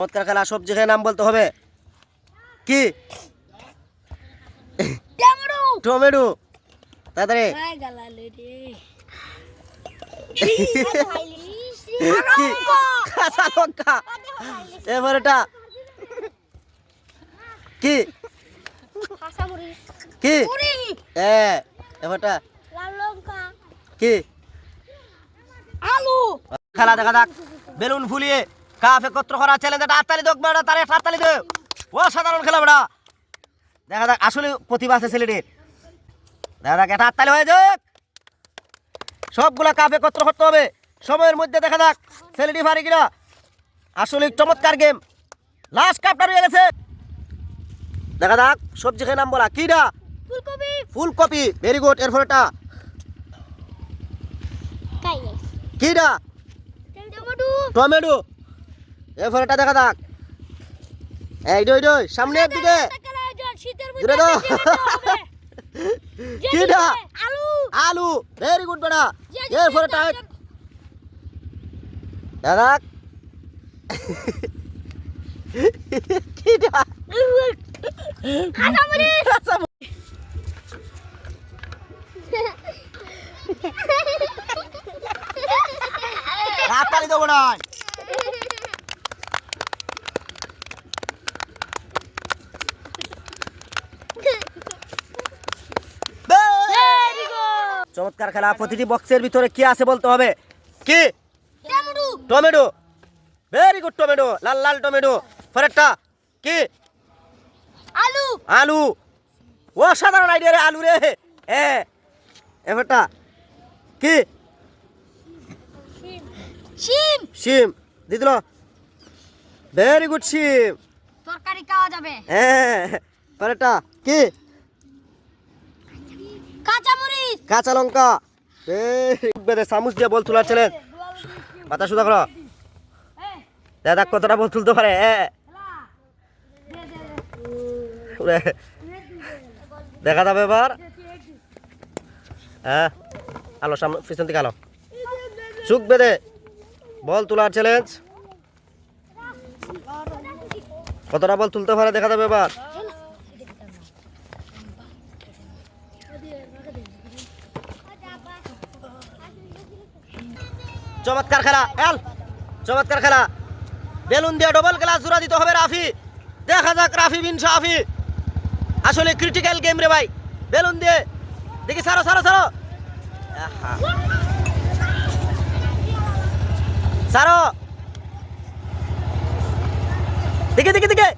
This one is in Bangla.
চমৎকার খেলা, সবজি খেয়ে নাম বলতে হবে। কি? টমেটো। তাড়াতাড়ি। কাঁচা লঙ্কা। এবারেটা কি? কি? এবারটা কি? আলু। খেলা দেখা যাক। বেলুন ফুলিয়ে কাপ একত্র করা চ্যালেঞ্জ। এটা হাততালি দাও বেটা, তার একটা হাততালি দাও। অসাধারণ খেলা বেটা। দেখা যাক আসলে প্রতিভা আছে ছেলেটির। দেখা যাক এটা হাততালি হয়ে যাক। সবগুলা কাপ একত্র করতে হবে সময়ের মধ্যে। দেখা যাক ছেলেটি পারে কিনা। আসলে চমৎকার গেম। লাস্ট কাপটা রয়ে গেছে। দেখা যাক সবজি খেয়ে নাম বলা। কিটা? ফুলকপি। ফুলকপি। Very good. এরপর এটা কিটা? টমেটো। টমেটো। এরপর এটা দেখা যাক। এই দই সামনের দিকে। দূরে দাও। কিটা? আলু। আলু। ভেরি গুড বেটা। এরপর এটা দেখা যাক। কিটা? হাততালি দেবো না। চমৎকার খেলা। প্রতিটি বক্সের ভিতরে কি আছে বলতে হবে। কি? টমেটো। Very good. টমেটো। লাল লাল টমেটো। পরেরটা কি? আলু। আলু। অসাধারণ আইডিয়া রে। আলু রে। এবারটা কি? শিম। শিম। দিদিল। Very good. শিম। তরকারি খাওয়া যাবে। পরেরটা কি? কাঁচা মরিচ। কাঁচা লঙ্কা। চামচ দিয়ে বল তোলার চ্যালেঞ্জ। মাথা সুদা করো। দাদা কতটা বল তুলতে পারে। দেখা যাবে এবার। আলো সামনে পিছন থেকে আলো। চুক বেঁধে বল তোলার চ্যালেঞ্জ। কতটা বল তুলতে পারে দেখা যাবে এবার। চমৎকার খেলা। চমৎকার খেলা। বেলুন দিয়ে ডবল গ্লাস জোড়া দিতে হবে রাফি। দেখা যাক রাফি বিন শাফি। আসলে ক্রিটিক্যাল গেম রে ভাই। বেলুন দিয়ে দেখি। সারো সারো সারো সারো। দেখে দেখে দেখে।